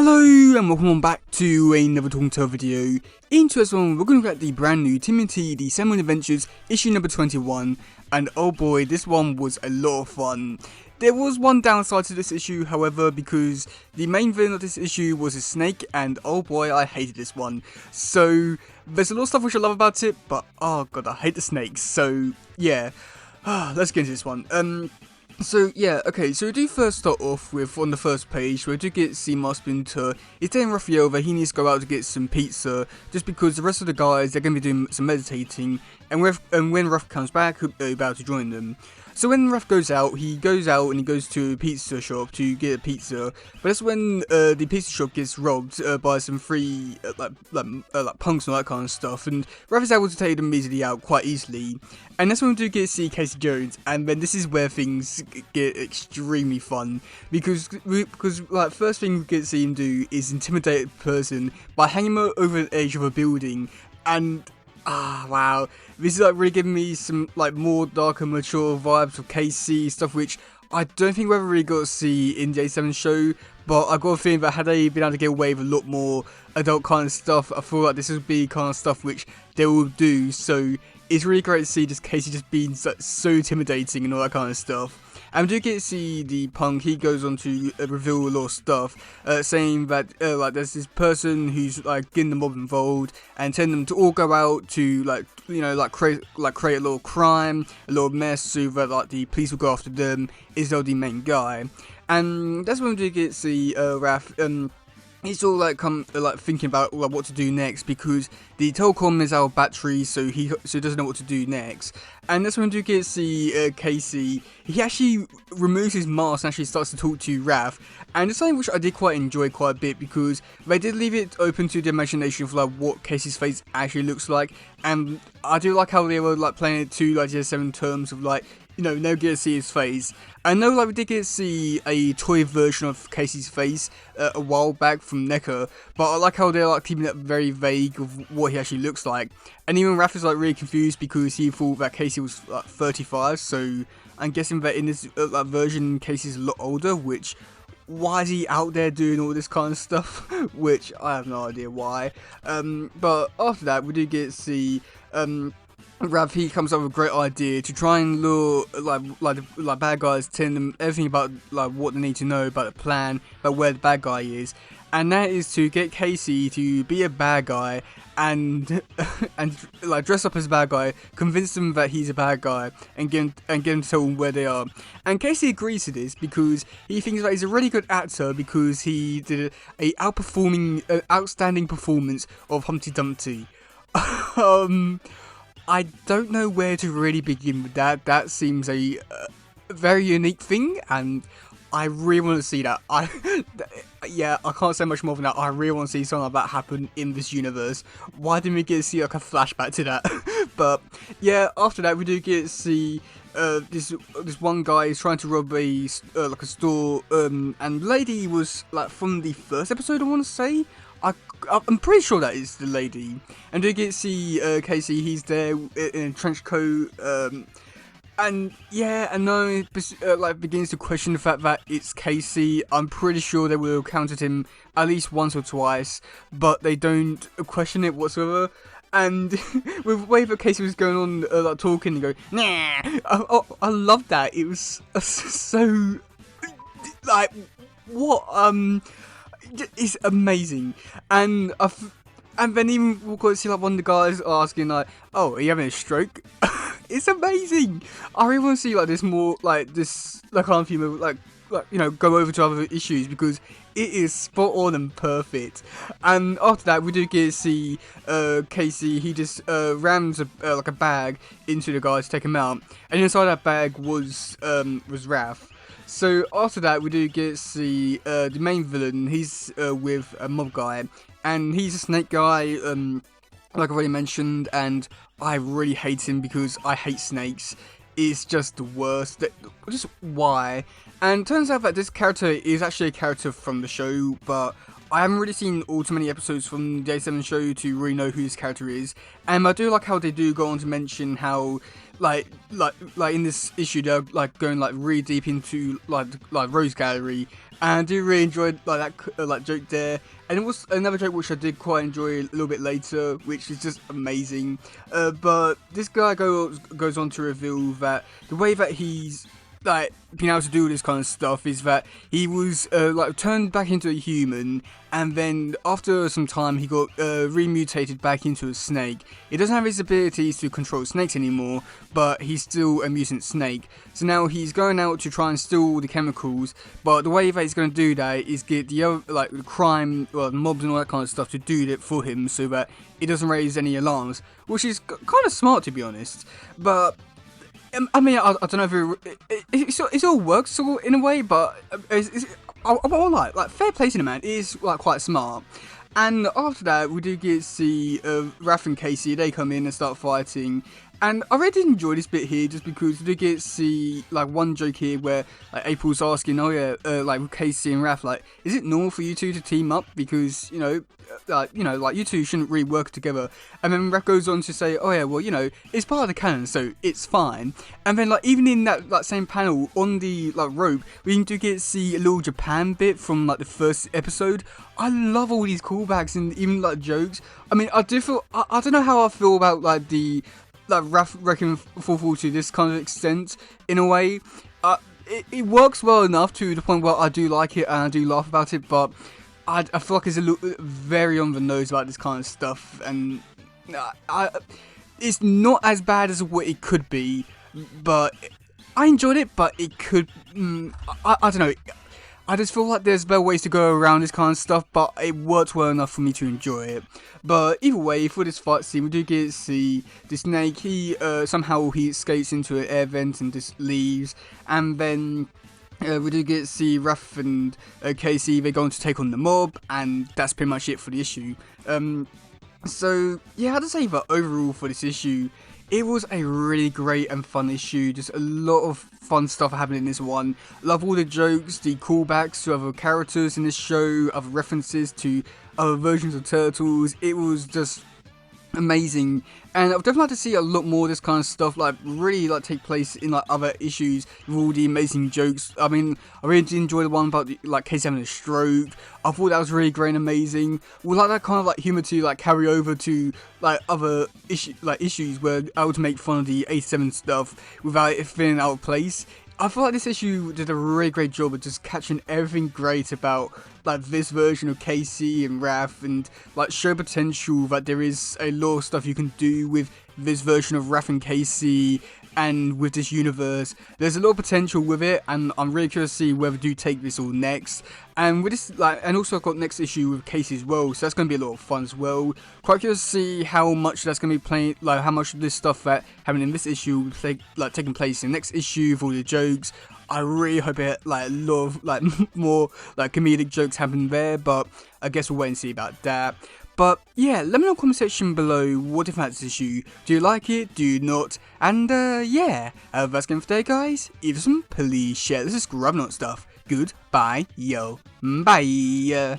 Hello and welcome on back to another Talking Tale video. In today's one, we're going to look at the brand new TMNT The Salmon Adventures issue number 21, and oh boy, this one was a lot of fun. There was one downside to this issue, however, because the main villain of this issue was a snake, and oh boy, I hated this one. So there's a lot of stuff which I love about it, but oh god, I hate the snakes. So yeah, let's get into this one. So yeah, okay, so we do first start off with, on the first page, where we do get see Splinter. He's telling Raphael that he needs to go out to get some pizza, just because the rest of the guys, they're going to be doing some meditating, and when Raph comes back, he'll be about to join them. So when Raph goes out and he goes to a pizza shop to get a pizza, but that's when the pizza shop gets robbed by some free like punks and all that kind of stuff, and Raph is able to take them easily out quite easily. And that's when we do get to see Casey Jones, and then this is where things get extremely fun, because like first thing we get to see him do is intimidate a person by hanging him over the edge of a building, and wow, this is like really giving me some like more darker, mature vibes of Casey stuff, which I don't think we ever really got to see in the A7 show. But I got a feeling that had they been able to get away with a lot more adult kind of stuff, I feel like this would be kind of stuff which they will do. So it's really great to see just Casey just being so intimidating and all that kind of stuff. And we do get to see the punk. He goes on to reveal a lot of stuff, saying that like there's this person who's like getting the mob involved and telling them to all go out to create a little crime, a little mess, so that like the police will go after them. Is the main guy, and that's when we do get to see Raph. He's all like thinking about like what to do next, because the telecom is out of battery, so he doesn't know what to do next. And that's when we do get to see Casey. He actually removes his mask and actually starts to talk to Raph, and it's something which I did quite enjoy quite a bit, because they did leave it open to the imagination of like what Casey's face actually looks like. And I do like how they were like playing it to like just 7 terms of like, no get to see his face. I know like we did get to see a toy version of Casey's face a while back from NECA, but I like how they're like keeping it very vague of what he actually looks like. And even Raph is like really confused because he thought that Casey was like 35, so I'm guessing that in this version Casey's a lot older, which, why is he out there doing all this kind of stuff? Which I have no idea why. But after that we do get to see Raph. He comes up with a great idea to try and lure like bad guys, telling them everything about like what they need to know about the plan, about where the bad guy is, and that is to get Casey to be a bad guy and like dress up as a bad guy, convince them that he's a bad guy, and get him to tell them where they are. And Casey agrees to this because he thinks that he's a really good actor, because he did a outstanding performance of Humpty Dumpty. I don't know where to really begin with that. That seems a very unique thing, and I really want to see that. Yeah, I can't say much more than that. I really want to see something like that happen in this universe. Why didn't we get to see like a flashback to that? But yeah, after that we do get to see this one guy is trying to rob a store, and the lady was like from the first episode, I want to say. I'm pretty sure that is the lady. And we get to see Casey. He's there in a trench coat, and yeah, and now like begins to question the fact that it's Casey. I'm pretty sure they will have counted him at least once or twice, but they don't question it whatsoever. And with the way that Casey was going on, like talking and go, nah, I love that. It was so like what it's amazing. And then even we'll go see like one of the guys asking like, oh, are you having a stroke? It's amazing. I really want to see like this more like this like kind of humor, like go over to other issues, because it is spot on and perfect. And after that we do get to see Casey. He just rams a bag into the guy to take him out, and inside that bag was Raph. So after that we do get to see the main villain. He's with a mob guy, and he's a snake guy, like I've already mentioned, and I really hate him because I hate snakes. It's just the worst. Just why? And turns out that this character is actually a character from the show, but I haven't really seen all too many episodes from the A7 show to really know who this character is. And I do like how they do go on to mention how like in this issue, they're like going like really deep into like Rose Gallery, and I do really enjoy like that like joke there. And it was another joke which I did quite enjoy a little bit later, which is just amazing. But this guy goes on to reveal that the way that he's like being able to do this kind of stuff is that he was like turned back into a human, and then after some time he got remutated back into a snake. He doesn't have his abilities to control snakes anymore, but he's still a mutant snake. So now he's going out to try and steal the chemicals, but the way that he's going to do that is get the other, like the crime, well, the mobs and all that kind of stuff to do it for him, so that it doesn't raise any alarms, which is kind of smart, to be honest. But I mean, I don't know if it all works sort of in a way, but I won't lie, like fair play to the man, it is like quite smart. And after that, we do get to see Raph and Casey. They come in and start fighting. And I really did enjoy this bit here, just because we do get to see like one joke here where like April's asking, oh yeah, like with Casey and Raph, like, is it normal for you two to team up? Because like you two shouldn't really work together. And then Raph goes on to say, oh yeah, well, it's part of the canon, so it's fine. And then like even in that like same panel on the like rope, we do get to see a little Japan bit from like the first episode. I love all these callbacks and even like jokes. I mean, I do feel I don't know how I feel about like the like Raph wrecking fall to this kind of extent in a way. It works well enough to the point where I do like it and I do laugh about it, but I feel like it's a little very on the nose about this kind of stuff, and it's not as bad as what it could be. But I enjoyed it, but it could. I don't know. I just feel like there's better ways to go around this kind of stuff, but it worked well enough for me to enjoy it. But either way, for this fight scene, we do get to see the snake. He somehow he escapes into an air vent and just leaves, and then we do get to see Raph and Casey. They're going to take on the mob, and that's pretty much it for the issue. So yeah, I have to say that overall for this issue, it was a really great and fun issue. Just a lot of fun stuff happening in this one. Love all the jokes, the callbacks to other characters in this show, other references to other versions of Turtles. It was just amazing, and I'd definitely like to see a lot more of this kind of stuff like really like take place in like other issues with all the amazing jokes. I mean, I really did enjoy the one about like Casey having a stroke. I thought that was really great and amazing. Would like that kind of like humor to like carry over to like other issues where I would make fun of the 87 stuff without it feeling out of place. I feel like this issue did a really great job of just catching everything great about like this version of Casey and Raph, and like show potential that there is a lot of stuff you can do with this version of Raph and Casey and with this universe. There's a lot of potential with it, and I'm really curious to see whether they do take this all next. And with this, like, and also I've got next issue with Casey as well, so that's going to be a lot of fun as well. Quite curious to see how much that's going to be playing, like how much of this stuff that happening in this issue will take, like taking place in the next issue with all the jokes. I really hope it like a lot of like more like comedic jokes happen there, but I guess we'll wait and see about that. But yeah, let me know in the comment section below what do you think about this issue. Do you like it? Do you not? And yeah, that's game for today, guys. If there's some, please share. This is Grubnut stuff. Goodbye, yo. Bye.